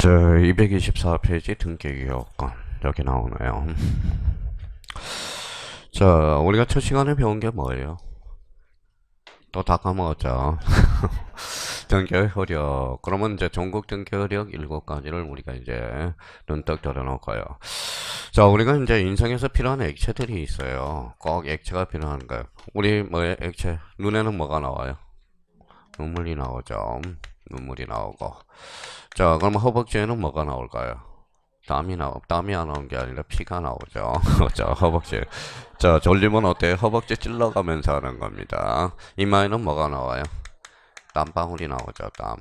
저 224페이지 등기요건 여기 나오네요. 자, 우리가 첫 시간에 배운 게 뭐예요? 또 다 까먹었죠. 등기 효력. 그러면 이제 전국 등기 효력 7가지를 우리가 이제 눈떡 들어놓고요. 자, 우리가 이제 인생에서 필요한 액체들이 있어요. 꼭 액체가 필요한 거예요. 우리 뭐에 액체? 눈에는 뭐가 나와요? 눈물이 나오죠. 눈물이 나오고. 자, 그럼 허벅지에는 뭐가 나올까요? 땀이 안 나오는 게 아니라 피가 나오죠. 자, 허벅지. 자, 졸리면 어때요? 허벅지 찔러가면서 하는 겁니다. 이마에는 뭐가 나와요? 땀방울이 나오죠, 땀.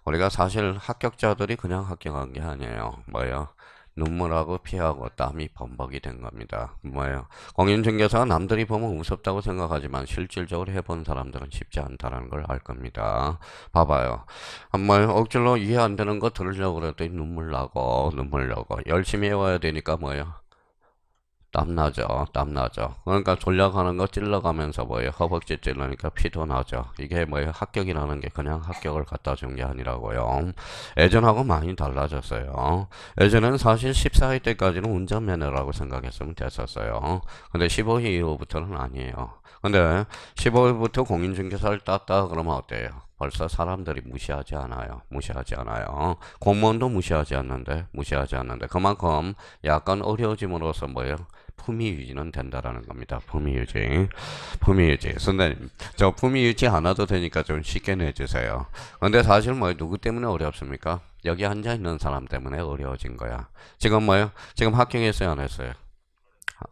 우리가 사실 합격자들이 그냥 합격한 게 아니에요. 뭐예요? 눈물하고 피하고 땀이 범벅이 된 겁니다. 뭐예요? 공인중개사가 남들이 보면 무섭다고 생각하지만 실질적으로 해본 사람들은 쉽지 않다는 걸 알 겁니다. 봐봐요. 한번 억지로 이해 안 되는 거 들으려고 그래도 눈물 나고 눈물 나고 열심히 해와야 되니까 뭐예요? 땀나죠. 땀나죠. 그러니까 졸려가는 거 찔러가면서 뭐예요? 허벅지 찔러니까 피도 나죠. 이게 뭐예요? 합격이라는 게 그냥 합격을 갖다 준 게 아니라고요. 예전하고 많이 달라졌어요. 예전에는 사실 14회 때까지는 운전면허라고 생각했으면 됐었어요. 근데 15회 이후부터는 아니에요. 근데 15회부터 공인중개사를 땄다 그러면 어때요? 벌써 사람들이 무시하지 않아요. 무시하지 않아요. 공무원도 무시하지 않는데 그만큼 약간 어려워짐으로써 뭐예요? 품위 유지는 된다라는 겁니다. 품위 유지. 품위 유지. 선생님, 저 품위 유지 안 해도 되니까 좀 쉽게 내주세요. 근데 사실 뭐 누구 때문에 어렵습니까? 여기 앉아 있는 사람 때문에 어려워진 거야. 지금 뭐요? 지금 합격했어요, 안 했어요?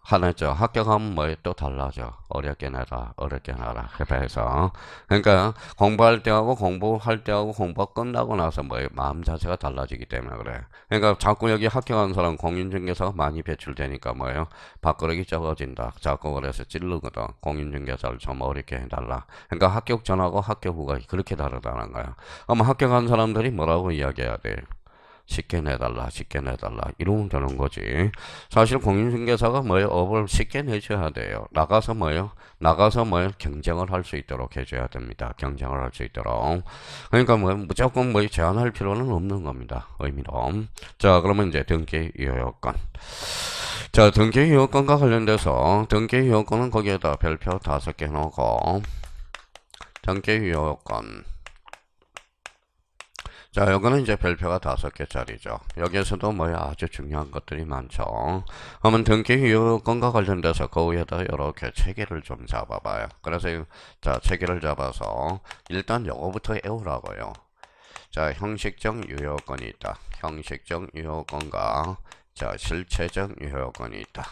하나죠. 합격하면 뭐 또 달라져. 어렵게 내라, 어렵게 내라. 해서. 그러니까 공부할 때하고 공부할 때하고 공부가 끝나고 나서 뭐 마음 자세가 달라지기 때문에 그래. 그러니까 자꾸 여기 합격한 사람 공인중개사가 많이 배출되니까 뭐예요? 밥그릇이 적어진다. 자꾸 그래서 찌르거든. 공인중개사를 좀 어렵게 해달라. 그러니까 합격 전하고 합격 후가 그렇게 다르다는 거야. 그럼 합격한 사람들이 뭐라고 이야기해야 돼? 쉽게 내달라, 쉽게 내달라. 이러면 되는 거지. 사실 공인중개사가 뭐예요? 업을 쉽게 내줘야 돼요. 나가서 뭐예요? 경쟁을 할 수 있도록 해줘야 됩니다. 경쟁을 할 수 있도록. 그러니까 뭐 무조건 뭐 제한할 필요는 없는 겁니다. 의미로. 자, 그러면 이제 등기 유효권. 자, 등기 유효권과 관련돼서 등기 유효권은 거기에다 별표 5개 넣고 등기 유효권. 자, 요거는 이제 별표가 5개짜리죠. 여기에서도 뭐야 아주 중요한 것들이 많죠. 그러면 등기 유효권과 관련돼서 그 위에다 이렇게 체계를 좀 잡아봐요. 그래서 자, 체계를 잡아서 일단 요거부터 외우라고요. 자, 형식적 유효권이 있다. 형식적 유효권과 자, 실체적 유효권이 있다.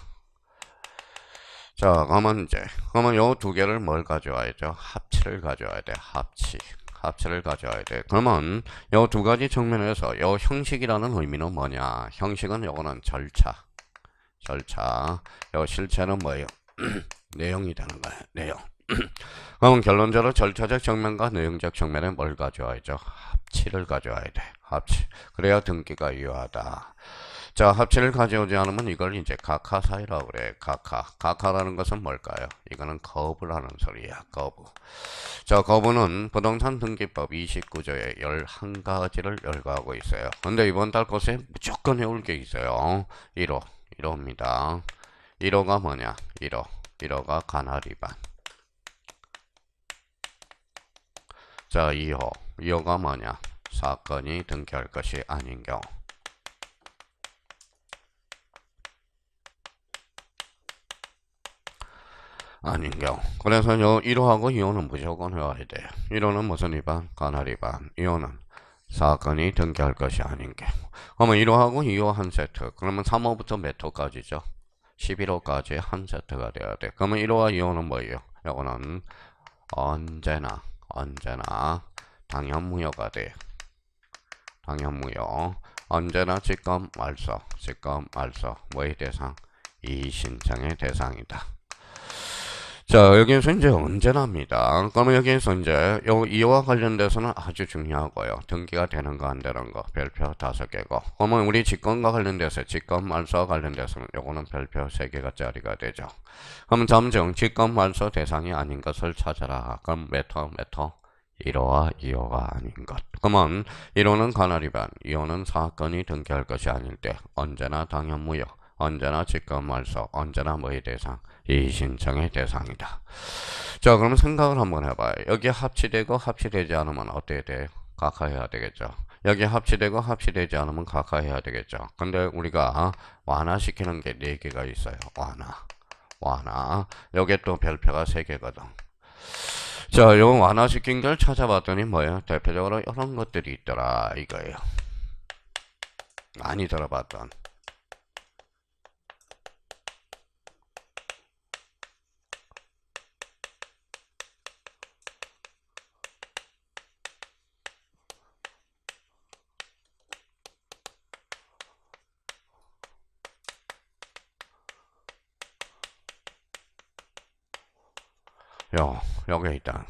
자, 그러면 요 두 개를 뭘 가져와야죠? 합치를 가져와야 돼. 합치를 가져와야 돼. 그러면 요 두 가지 측면에서 요 형식이라는 의미는 뭐냐? 형식은 요거는 절차. 요 실체는 뭐예요? 내용이 되는 거예요. 내용. 그러면 결론적으로 절차적 측면과 내용적 측면에 뭘 가져와야죠? 합치를 가져와야 돼. 합치. 그래야 등기가 유효하다. 자, 합치를 가져오지 않으면 이걸 이제 각하 사이라고 그래. 각하라는 것은 뭘까요? 이거는 거부라는 소리야. 거부. 자, 거부는 부동산 등기법 29조에 11가지를 열거하고 있어요. 근데 이번 달 것에 무조건 해올 게 있어요. 1호입니다. 1호가 뭐냐? 1호가 관할 위반. 자, 2호가 뭐냐? 사건이 등기할 것이 아닌 경우. 아닌 경우. 그래서 요 1호하고 2호는 무조건 해야 돼요. 1호는 무슨 위반? 관할 위반. 2호는 사건이 등기할 것이 아닌 경우. 그러면 1호하고 2호 한 세트. 그러면 3호부터 몇 호까지죠? 11호까지 한 세트가 돼야 돼. 그러면 1호와 2호는 뭐예요? 요거는 언제나 당연무효가 돼요. 당연무효. 언제나 직권 말소. 뭐의 대상? 이의신청의 대상이다. 자, 여기에서 이제 언제나입니다. 그러면 여기에서 이제 이와 관련돼서는 아주 중요하고요. 등기가 되는가 안 되는가 별표 5개고. 그러면 우리 직권과 관련돼서 직권 말소와 관련돼서는 요거는 별표 3개가 짜리가 되죠. 그러면 점정 직권 말소 대상이 아닌 것을 찾아라. 그럼 몇 호? 1호와 2호가 아닌 것. 그러면 1호는 관할 위반, 2호는 사건이 등기할 것이 아닐 때 언제나 당연무효, 언제나 직권말소, 언제나 뭐의 대상? 이의신청의 대상이다. 자, 그러면 생각을 한번 해봐요. 여기 합치되고 합치되지 않으면 어떻게 돼요? 각하해야 되겠죠. 여기 합치되고 합치되지 않으면 각하해야 되겠죠. 근데 우리가 완화시키는 게 4개가 있어요. 완화. 여기에 또 별표가 3개거든. 자, 요 완화시킨 걸 찾아봤더니 뭐예요? 대표적으로 이런 것들이 있더라 이거예요. 많이 들어봤던. 여기 있다.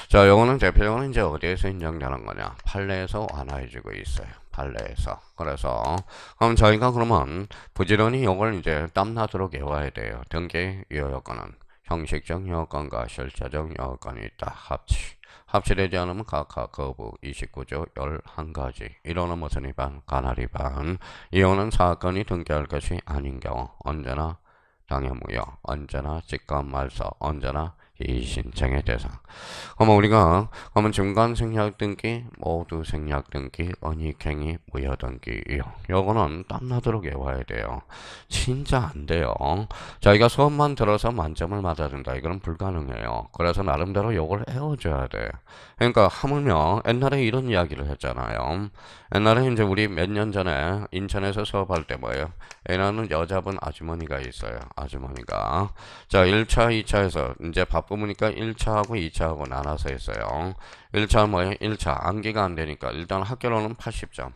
자, 요거는 대표적으로 이제 어디에서 인정되는 거냐? 판례에서 완화해주고 있어요. 판례에서. 그래서, 그럼 저희가 그러면 부지런히 요걸 이제 땀나도록 외워야 돼요. 등기 유효 요건은 형식적 요건과 실체적 요건이 있다. 합치되지 않으면 각각 거부 29조 11가지. 1호는 무슨 위반? 관할 위반. 2호는 사건이 등기할 것이 아닌 경우 언제나 당연무효, 언제나 직권말소, 언제나 이의신청의 대상. 그러면 우리가 그러면 중간 생략 등기, 모두 생략 등기, 언익행위, 무효 등기 이용. 요거는 땀나도록 외워야 돼요. 진짜 안 돼요. 자기가 수업만 들어서 만점을 맞아야 된다. 이거는 불가능해요. 그래서 나름대로 요걸 외워줘야 돼. 그러니까 하물며 옛날에 이런 이야기를 했잖아요. 옛날에 이제 우리 몇 년 전에 인천에서 수업할 때 뭐예요? 애나는 여자분 아주머니가 있어요. 아주머니가. 자, 1차, 2차에서 이제 바쁘니까 1차하고 2차하고 나눠서 했어요. 1차 뭐예요? 1차 암기가 안 되니까 일단 학교로는 80점.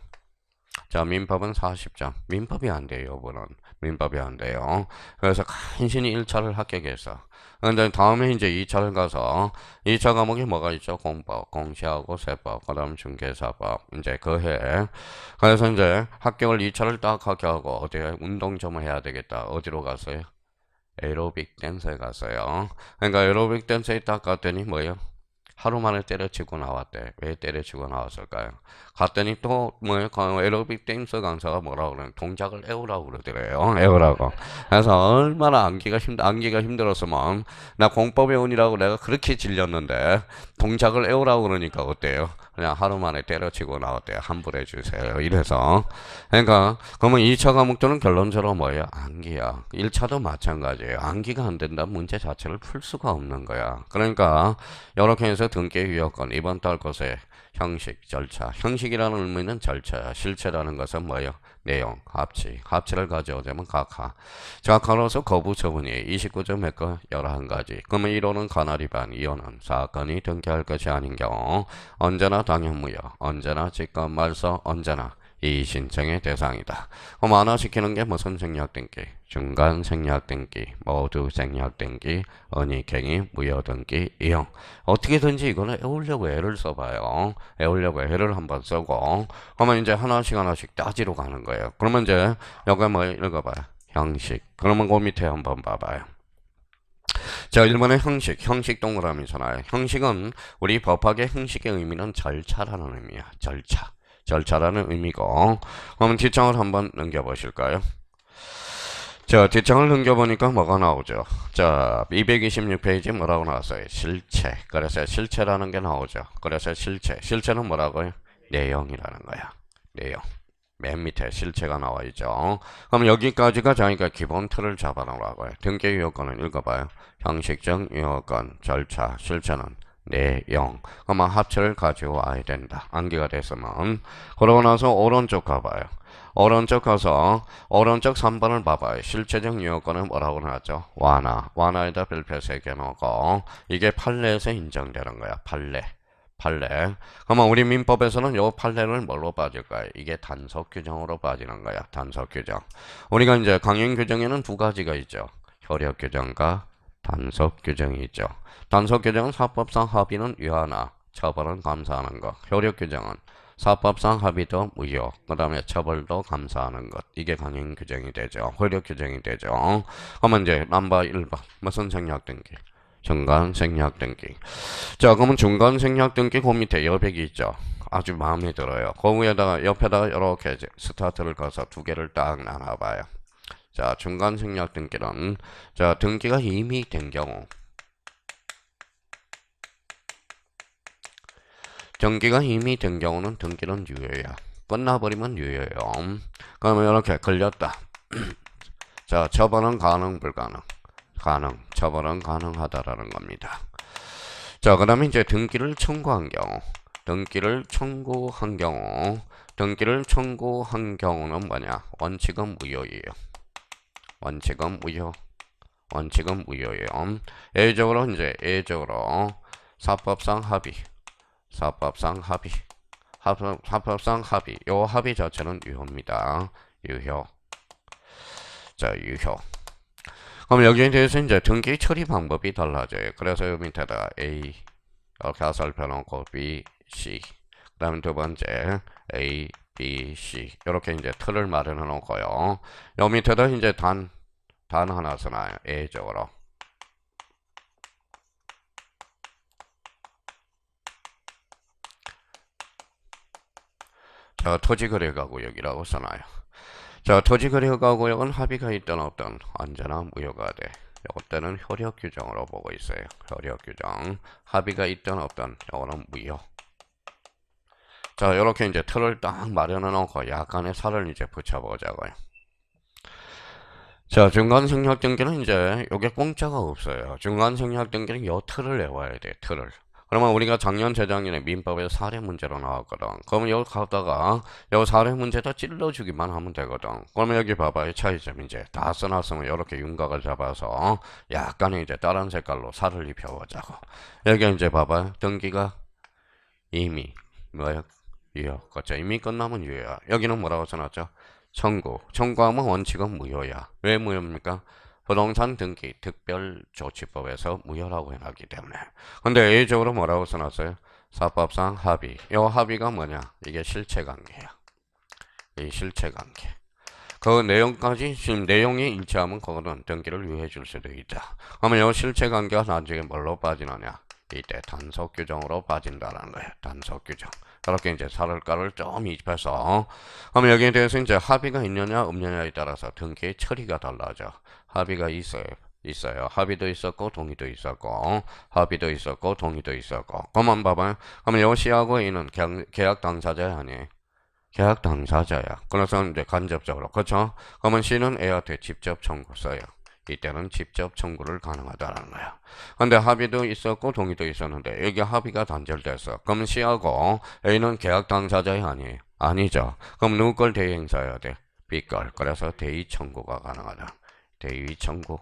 자, 민법은 40점. 민법이 안 돼요, 이번은. 민법이 안 돼요. 그래서 간신히 1차를 합격했어. 근데 다음에 이제 2차를 가서 2차 과목이 뭐가 있죠? 공법, 공시하고 세법, 그 다음 중개사법, 이제 그 해. 그래서 이제 합격을 2차를 딱 합격하고 어디에 운동 좀 해야 되겠다. 어디로 갔어요? 에로빅 댄스에 갔어요. 그러니까 에로빅 댄스에 딱 갔더니 뭐예요? 하루 만에 때려치고 나왔대. 왜 때려치고 나왔을까요? 갔더니 또 뭐예요? 에로빅 댄스 강사가 뭐라고 그러는 동작을 애우라고 그러더래요. 애우라고. 그래서 얼마나 암기가 힘들었으면 나 공법 배우느라고 내가 그렇게 질렸는데 동작을 애우라고 그러니까 어때요? 그냥 하루 만에 때려치고 나왔대요. 환불해 주세요. 이래서. 그러니까 그러면 2차 과목들은 결론적으로 뭐예요? 암기야. 1차도 마찬가지예요. 암기가 안 된다면 문제 자체를 풀 수가 없는 거야. 그러니까 이렇게 해서 등기 유효권 이번 달 것에 형식, 절차. 형식이라는 의미는 절차야. 실체라는 것은 뭐예요? 내용, 합치를 가져오자면 각하. 각하로서 거부 처분이 29조 몇 거? 11가지. 그러면 1호는 관할 위반, 2호는 사건이 등기할 것이 아닌 경우 언제나 당연무효, 언제나 직권말소, 언제나 이의신청의 대상이다. 그럼 완화시키는 게 무슨 생략등기? 중간 생략등기, 모두 생략등기, 언익행위, 무효등기, 이용. 어떻게든지 이거는 애우려고 애를 써봐요. 애우려고 애를 한번 쓰고 그러면 이제 하나씩 따지러 가는 거예요. 그러면 이제 여기 뭐 읽어봐요. 형식. 그러면 그 밑에 한번 봐봐요. 자, 1번의 형식 동그라미잖아요. 형식은 우리 법학의 형식의 의미는 절차라는 의미야. 절차라는 의미고. 그러면 뒷장을 한번 넘겨보실까요? 자, 뒷장을 넘겨보니까 뭐가 나오죠? 자, 226페이지 뭐라고 나왔어요? 실체. 그래서 실체라는 게 나오죠. 그래서 실체는 뭐라고요? 내용이라는 거야. 내용. 맨 밑에 실체가 나와 있죠. 그럼 여기까지가 자기가 기본 틀을 잡아놓으라고요. 등기 유효권은 읽어봐요. 형식적 유효권, 절차, 실체는 내용. 그러면 합체를 가지고 와야 된다. 암기가 됐으면. 그러고 나서 오른쪽 가봐요. 오른쪽 가서 오른쪽 3번을 봐봐요. 실체적 유효권은 뭐라고 나왔죠? 완화에다 별표 3개 넣고 이게 판례에서 인정되는 거야. 판례. 그러면 우리 민법에서는 요 판례를 뭘로 빠질까요? 이게 단속 규정으로 빠지는 거야. 단속 규정. 우리가 이제 강행 규정에는 2가지가 있죠. 효력 규정과 단속 규정이 있죠. 단속 규정은 사법상 합의는 위하나 처벌은 감사하는 것. 효력 규정은 사법상 합의도 무효, 그 다음에 처벌도 감사하는 것. 이게 강행 규정이 되죠. 효력 규정이 되죠. 그러면 이제 넘버 1번 무슨 생략 등기? 중간 생략 등기. 자, 그러면 중간 생략 등기 그 밑에 여백이 있죠. 아주 마음에 들어요. 그 위에다가 옆에다가 이렇게 스타트를 거서 두 개를 딱 나눠봐요. 자, 중간 생략 등기는 자, 등기가 이미 된 경우. 등기가 이미 된 경우는 등기는 유효야. 끝나버리면 유효예요. 그러면 이렇게 걸렸다. 자, 처벌은 가능, 불가능. 가능. 처벌은 가능하다라는 겁니다. 자, 그 다음에 이제 등기를 청구한 경우. 등기를 청구한 경우. 등기를 청구한 경우는 뭐냐? 원칙은 무효예요. 원칙은 무효. 원칙은 무효예요. 예외적으로 이제 예외적으로 사법상 합의. 사법상 합의. 사법상 합의. 요 합의 자체는 유효입니다. 유효. 자, 유효. 그럼 여기에 대해서 이제 등기 처리 방법이 달라져요. 그래서 여기 밑에다 A 이렇게 살펴놓고 B, C. 그 다음에 두 번째 A, B, C. 이렇게 이제 틀을 마련해 놓고요. 여기 밑에다 이제 단 하나 써놔요. A적으로. 자, 토지거래가구역이라고 써놔요. 자, 토지거래가구역은 합의가 있든 없든 언제나 무효가 돼. 이것들은 효력 규정으로 보고 있어요. 효력 규정. 합의가 있든 없든 이거는 무효. 자, 이렇게 이제 틀을 딱 마련해 놓고 약간의 살을 이제 붙여보자고요. 자, 중간 생략 등기는 이제 요게 공짜가 없어요. 중간 생략 등기는 요 틀을 내와야 돼. 틀을. 그러면 우리가 작년 재작년에 민법에 사례 문제로 나왔거든. 그러면 여기 가다가 요 사례 문제다 찔러주기만 하면 되거든. 그러면 여기 봐봐요. 차이점 이제 다 써놨으면 이렇게 윤곽을 잡아서 약간의 이제 다른 색깔로 살을 입혀보자고. 여기 이제 봐봐요. 등기가 이미 뭐야? 유효. 그렇죠. 이미 끝나면 유효야. 여기는 뭐라고 써놨죠? 청구. 청구하면 원칙은 무효야. 왜 무효입니까? 부동산 등기 특별조치법에서 무효라고 해놨기 때문에. 근데 예외적으로 뭐라고 써놨어요? 사법상 합의. 이 합의가 뭐냐? 이게 실체관계야. 이 실체관계. 그 내용까지 지금 내용이 일치하면 그거는 등기를 유예해 줄 수도 있다. 그러면 이 실체관계가 나중에 뭘로 빠지느냐? 이때 단속 규정으로 빠진다는 거예요. 단속 규정. 이렇게 이제 살을가를 좀 입혀서 그러면 여기에 대해서 이제 합의가 있느냐 없느냐에 따라서 등기의 처리가 달라져. 합의가 있어요. 합의도 있었고 동의도 있었고 합의도 있었고 동의도 있었고. 그만 봐봐요. 그러면 요 C하고 A는 계약 당사자야 아니에요? 계약 당사자야. 그래서 이제 간접적으로 그렇죠? 그러면 C는 A한테 직접 청구 써요. 이때는 직접 청구를 가능하다는 거야. 근데 합의도 있었고 동의도 있었는데 여기 합의가 단절됐어. 그럼 C하고 A는 계약 당사자야 아니에요? 아니죠. 그럼 누구 걸 대의 행사해야 돼? B 걸. 그래서 대의 청구가 가능하다. 대의 청구.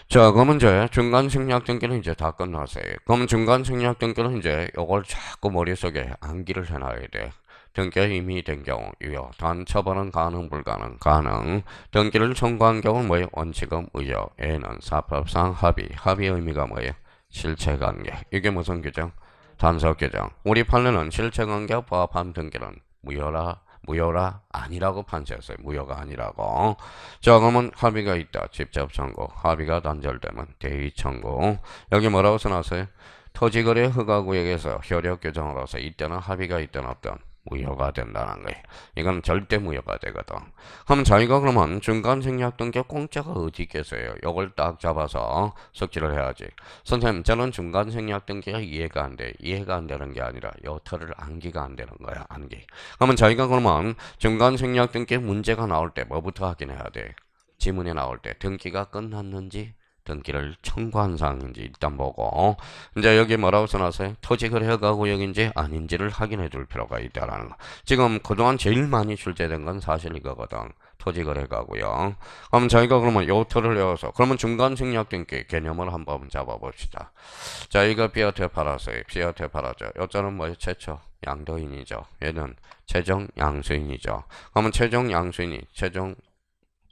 자, 그러면 이제 중간 생략 등기는 이제 다 끝났어요. 그럼 중간 생략 등기는 이제 요걸 자꾸 머릿속에 암기를 해놔야 돼. 등기가 이미 된 경우 유효. 단 처벌은 가능 불가능. 가능. 등기를 청구한 경우 뭐예요? 원칙은 무효. A는 사법상 합의. 합의 의미가 뭐예요? 실체관계. 이게 무슨 규정? 단속 규정. 우리 판례는 실체관계와 부합한 등기는 무효라 아니라고 판시했어요. 무효가 아니라고. 자, 그러면 합의가 있다. 직접 청구. 합의가 단절되면 대의 청구. 여기 뭐라고 써놨어요? 토지거래 허가구역에서 효력 규정으로서 이때는 합의가 있든 없든 무효가 된다는 거예요. 이건 절대 무효가 되거든. 그럼 자기가 그러면 중간 생략 등기 공짜가 어디 있겠어요? 요걸 딱 잡아서 숙지를 해야지. 선생님, 저는 중간 생략 등기가 이해가 안 돼. 이해가 안 되는 게 아니라 요 틀을 암기가 안 되는 거야. 암기. 그러면 자기가 그러면 중간 생략 등기 문제가 나올 때 뭐부터 확인해야 돼? 지문이 나올 때 등기가 끝났는지 등기를 청구한 사항인지 일단 보고 이제 여기 뭐라고 써놨어요? 토지거래허가구역인지 아닌지를 확인해 둘 필요가 있다라는 거. 지금 그동안 제일 많이 출제된 건 사실 이거거든. 토지거래가구역. 그럼 저희가 그러면 요 틀을 외워서 그러면 중간 생략 등기 개념을 한번 잡아봅시다. 자, 이거 B한테 팔았어요. B한테 팔았죠. 요자는 뭐예요? 최초 양도인이죠. 얘는 최종 양수인이죠. 그러면 최종 양수인이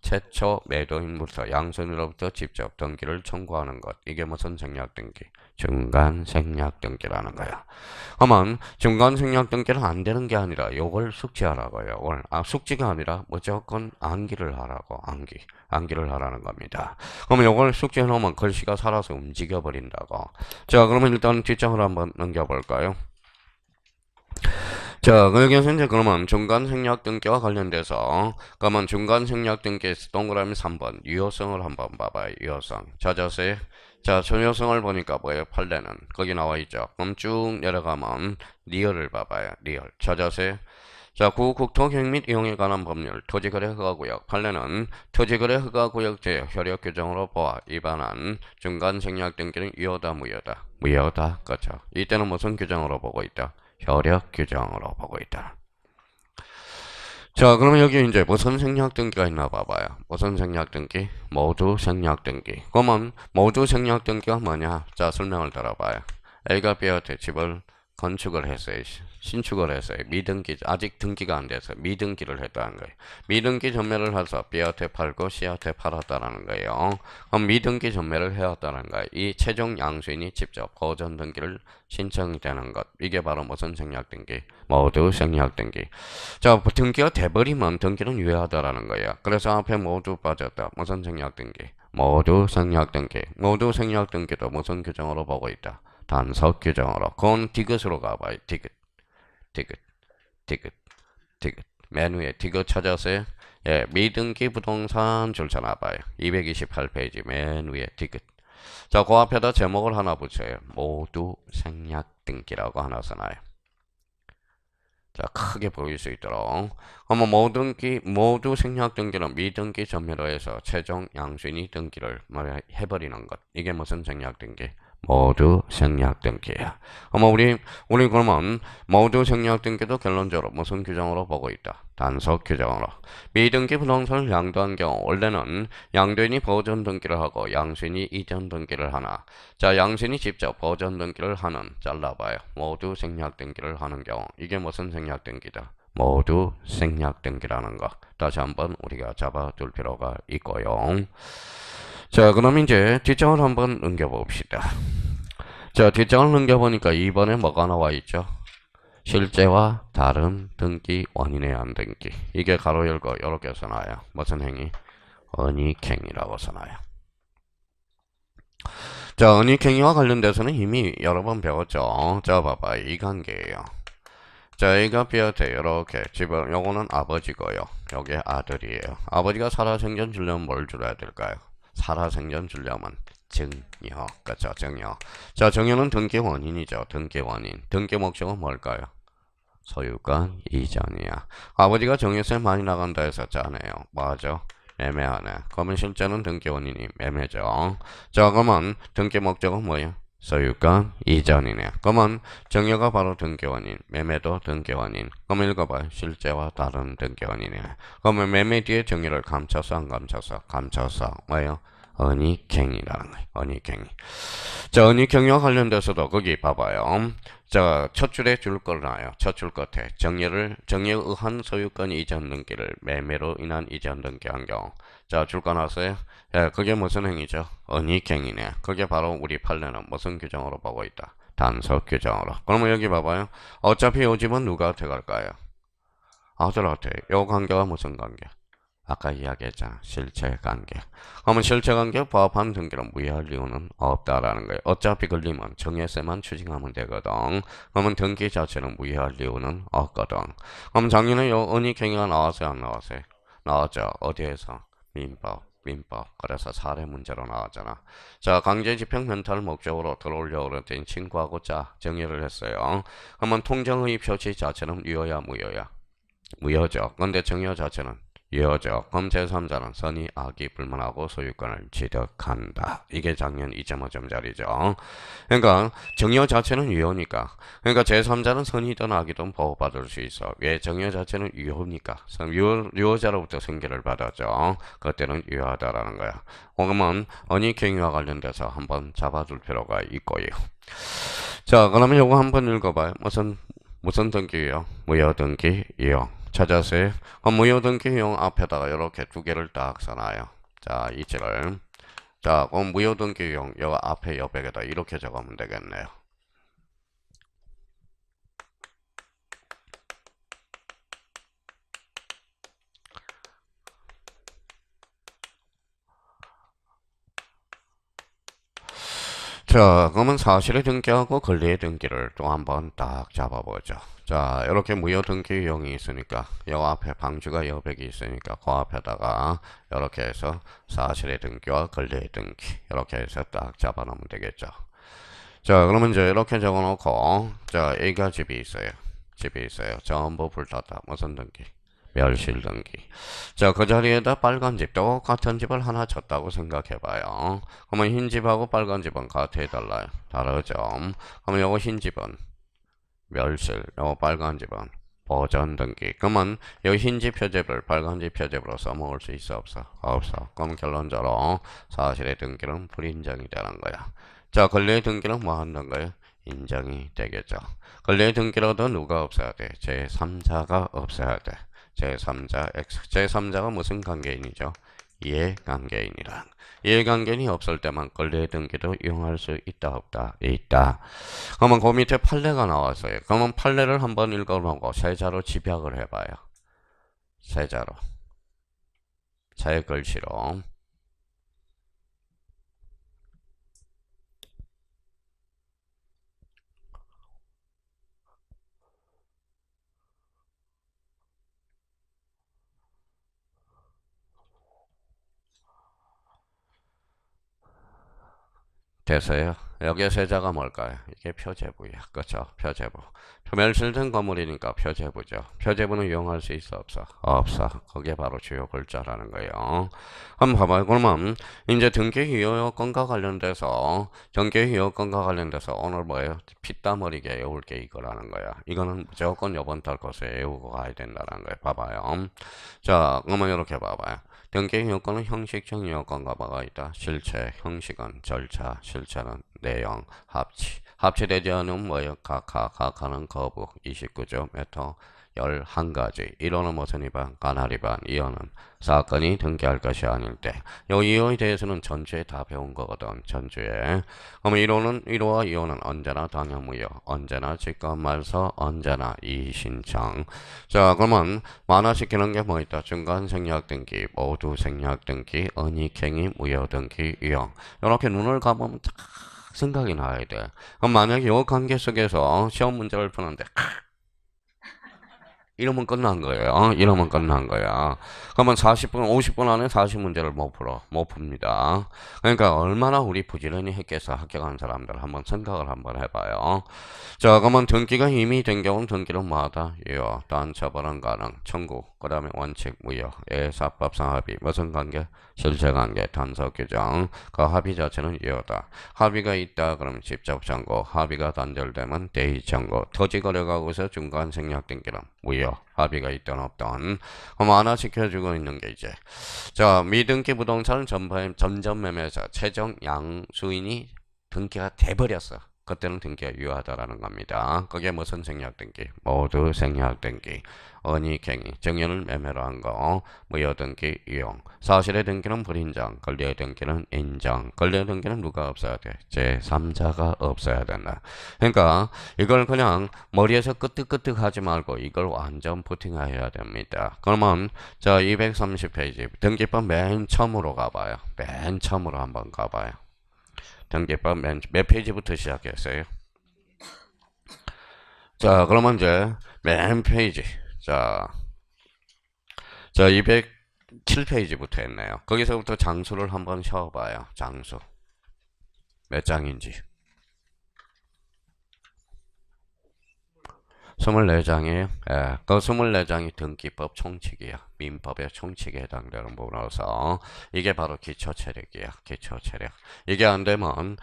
최초 매도인부터 양손으로부터 직접 등기를 청구하는 것. 이게 무슨 생략 등기? 중간 생략 등기라는 거야. 그러면 중간 생략 등기는 안 되는 게 아니라 요걸 숙지하라고요. 요걸 숙지가 아니라 무조건 암기를 하라고. 암기를 하라는 겁니다. 그러면 요걸 숙지해 놓으면 글씨가 살아서 움직여 버린다고. 자, 그러면 일단 뒷장을 한번 넘겨 볼까요? 자, 여기서 이제 그러면 중간 생략 등기와 관련돼서 그러면 중간 생략 등기에서 동그라미 3번 유효성을 한번 봐봐요. 유효성 찾아서요. 자, 전효성을 보니까 뭐예요? 판례는 거기 나와 있죠. 그럼 쭉 내려가면 리얼을 봐봐요. 리얼 찾아서요. 자, 국토경 및 이용에 관한 법률 토지거래 허가구역 판례는 토지거래 허가구역제 효력 규정으로 보아 위반한 중간 생략 등기는 유효다 무효다. 무효다. 그렇죠. 이때는 무슨 규정으로 보고 있다? 효력 규정으로 보고 있다. 자, 그러면 여기 이제 무슨 생략 등기가 있나 봐봐요. 무슨 생략 등기? 모두 생략 등기. 그러면 모두 생략 등기가 뭐냐? 자, 설명을 들어봐요. A가 B한테 집을 건축을 했어요. 신축을 했어요. 미등기, 아직 등기가 안 돼서 미등기를 했다는 거예요. 미등기 전매를 해서 B한테 팔고 C한테 팔았다는 거예요. 그럼 미등기 전매를 해왔다는 거예요. 이 최종 양수인이 직접 보전 등기를 신청되는 것. 이게 바로 무슨 생략 등기? 모두 생략 등기. 자, 등기가 돼버리면 등기는 유효하다라는 거예요. 그래서 앞에 모두 빠졌다. 무슨 생략 등기? 모두 생략 등기. 모두 생략 등기도 무슨 규정으로 보고 있다? 단속 규정으로. 그건 디귿으로 가봐요. 디귿, 디귿, 디귿, 디귿. 맨 위에 디귿 찾아서요. 예, 미등기 부동산 줄쳐 놔봐요. 228페이지 맨 위에 디귿. 자, 그 앞에다 제목을 하나 붙여요. 모두 생략 등기라고 하나 써놔요. 자, 크게 보일 수 있도록. 그러면 모두 생략 등기는 미등기 전매로 해서 최종 양수인이 등기를 해버리는 것. 이게 무슨 생략 등기? 모두 생략 등기야. 그러면 우리 그러면 모두 생략 등기도 결론적으로 무슨 규정으로 보고 있다? 단속 규정으로. 미등기 부동산을 양도한 경우 원래는 양도인이 보전 등기를 하고 양수인이 이전 등기를 하나. 자, 양수인이 직접 보전 등기를 하는 잘라봐요. 모두 생략 등기를 하는 경우 이게 무슨 생략 등기다? 모두 생략 등기라는 거. 다시 한번 우리가 잡아둘 필요가 있고요. 자, 그럼 이제 뒷장을 한번 넘겨봅시다. 자, 뒷장을 넘겨보니까 2번에 뭐가 나와 있죠? 실제와 다른 등기 원인에 의한 등기. 이게 가로 열고 이렇게 써놔요. 무슨 행위? 은닉행위라고 써놔요. 자, 은닉행위와 관련돼서는 이미 여러 번 배웠죠. 자, 봐봐. 이 관계예요. 자, A가 B한테 이렇게 집을, 요거는 아버지고요. 요게 아들이에요. 아버지가 살아생전 주려면 뭘 줄여야 될까요? 살아생전 주려면 증여. 그쵸, 증여. 자, 증여는 등기 원인이죠. 등기 원인. 등기 목적은 뭘까요? 소유권 이전이야. 아버지가 증여세 많이 나간다 했었잖아요. 맞아. 매매하네. 그러면 실제는 등기 원인이 매매죠. 자, 그러면 등기 목적은 뭐예요? 소유권 이전이네. 그러면 증여가 바로 등기원인, 매매도 등기원인. 그러면 읽어봐요. 실제와 다른 등기원이네. 그러면 매매 뒤에 증여를 감춰서 안 감춰서? 감춰서 뭐예요? 은닉행위라는 거예요. 은닉행위. 자, 은닉행위와 관련돼서도 거기 봐봐요. 자, 첫 줄에 줄 걸 놔요. 첫 줄 끝에 증여에 의한 소유권 이전 등기를 매매로 인한 이전 등기한 경우. 자, 줄 거 놨어요. 예, 그게 무슨 행위죠? 은닉행위네. 그게 바로 우리 판례는 무슨 규정으로 보고 있다? 단속 규정으로. 그러면 여기 봐봐요. 어차피 요 집은 누구한테 갈까요? 아들한테. 요 관계가 무슨 관계? 아까 이야기했잖아. 실체 관계. 그러면 실체 관계 부합한 등기를 무효할 이유는 없다라는 거예요. 어차피 걸리면 증여세만 추징하면 되거든. 그러면 등기 자체는 무효할 이유는 없거든. 그럼 작년에 요 은닉행위가 나왔어요? 안 나왔어요? 나왔죠. 어디에서? 민법. 그래서 사례 문제로 나왔잖아. 자, 강제집행 면탈 목적으로 들어오려고 그랬더니 친구하고 정의를 했어요. 그러면 통정의 표시 자체는 유효야 무효야? 무효죠. 근데 증여 자체는 유효죠. 그럼 제3자는 선의, 악의 불문하고 소유권을 취득한다. 이게 작년 2.5점짜리죠. 그러니까 증여 자체는 유효니까. 그러니까 제3자는 선의든 악의든 보호받을 수 있어. 왜? 증여 자체는 유효니까. 유효자로부터 승계를 받았죠. 그때는 유효하다라는 거야. 그러면 은닉행위와 관련돼서 한번 잡아둘 필요가 있고요. 자, 그러면 요거 한번 읽어봐요. 무슨 등기예요? 무효등기 이용. 찾았어요? 무효등기용 앞에다가 이렇게 두 개를 딱 써놔요. 자, 이치를 자, 그럼 무효등기용 여 앞에 여백에다 이렇게 적으면 되겠네요. 자, 그러면 사실의 등기하고 권리의 등기를 또 한번 딱 잡아보죠. 자, 이렇게 무효등기용이 있으니까 요 앞에 방주가 여백이 있으니까 그 앞에다가 이렇게 해서 사실의 등기와 권리의 등기 이렇게 해서 딱 잡아놓으면 되겠죠. 자, 그러면 이제 이렇게 적어놓고 자, A가 집이 있어요. 집이 있어요. 전부 불탔다. 무슨 등기? 멸실 등기. 자, 그 자리에다 빨간 집, 똑같은 집을 하나 줬다고 생각해봐요. 그러면 흰 집하고 빨간 집은 같아 달라요. 다르죠. 그러면 요거 흰 집은 멸실, 요거 빨간 집은 보전 등기. 그러면 요 흰 집 표제를 빨간 집 표제로 써먹을 수 있어 없어? 없어. 그럼 결론적으로 사실의 등기는 불인정이 되는 거야. 자, 권리의 등기는 뭐 하는 거예요? 인정이 되겠죠. 권리의 등기로도 누가 없어야 돼? 제3자가 없어야 돼. 제3자 X. 제3자가 무슨 관계인이죠? 이해관계인이랑. 이해관계인이 없을 때만 권리의 등기도 이용할 수 있다 없다? 있다. 그러면 그 밑에 판례가 나왔어요. 그러면 판례를 한번 읽어보고 세자로 집약을 해봐요. 세자로. 제 글씨로. 됐어요. 여기에 세자가 뭘까요? 이게 표제부야. 그렇죠? 표제부. 멸실된 건물이니까 표제부죠. 표제부는 이용할 수 있어 없어? 없어. 그게 바로 주요 글자라는 거예요. 한번 봐봐요. 그러면 이제 등기유효 요건과 관련돼서 등기유효 요건과 관련돼서 오늘 뭐예요? 피땀 흘리게 외울 게 이거라는 거야. 이거는 무조건 이번 달 것에 외우고 가야 된다는 거예요. 봐봐요. 자, 그러면 이렇게 봐봐요. 등기 요건은 형식적 요건과 바가 있다. 실체, 형식은 절차, 실체는 내용, 합치. 합치되지 않으면 뭐예요? 각하는 거부. 29조 메터 11가지. 1호는 무슨 위반? 간할 위반. 2호는 사건이 등기할 것이 아닐 때. 요 2호에 대해서는 전주에 다 배운 거거든. 전주에. 그럼 1호는 1호와 2호는 언제나 당연무효. 언제나 직권말서, 언제나 이의신청. 자, 그러면 완화시키는 게 뭐 있다? 중간 생략 등기, 모두 생략 등기, 은닉행위, 무효 등기, 유형. 이렇게 눈을 감으면 딱 생각이 나야 돼. 그럼 만약에 이 관계 속에서 시험 문제를 푸는데 이러면 끝난 거예요. 이러면 끝난 거야. 그러면 40분, 50분 안에 40문제를 못 풀어. 못 풉니다. 그러니까 얼마나 우리 부지런히 했겠어. 합격한 사람들 한번 생각을 한번 해봐요. 자, 그러면 등기가 이미 된 경우는 등기는 뭐하다? 유효, 단처벌은 가능, 청구, 그 다음에 원칙, 무효, 사법상 합의, 무슨 관계? 실체관계, 단서 규정, 그 합의 자체는 유효다. 합의가 있다 그러면 직접 청구, 합의가 단절되면 대의 청구, 토지거래가구에서 중간 생략 등기는 무효, 합의가 있든 없든. 그럼 하나 지켜주고 있는 게 이제 자, 미등기 부동산 전전매매사 최종 양수인이 등기가 돼버렸어. 그때는 등기가 유효하다라는 겁니다. 그게 무슨 생략 등기? 모두 생략 등기. 은닉행위, 정연을 매매로 한 거, 무효 등기 이용. 사실의 등기는 불인정, 권리의 등기는 인정. 권리의 등기는 누가 없어야 돼? 제3자가 없어야 된다. 그러니까 이걸 그냥 머리에서 끄떡끄떡 하지 말고 이걸 완전 부팅해야 됩니다. 그러면 자, 230페이지 등기법 맨 처음으로 가봐요. 맨 처음으로 한번 가봐요. 등기법 몇 페이지부터 시작했어요? 자, 그러면 이제 맨 페이지. 자, 207페이지부터 했네요. 거기서부터 장수를 한번 쉬어봐요. 장수. 몇 장인지. 24장이에요. 예, 그 24장이 등기법 총칙이야. 민법의 총칙에 해당되는 부분으로서 이게 바로 기초체력이야. 기초체력. 이게 안 되면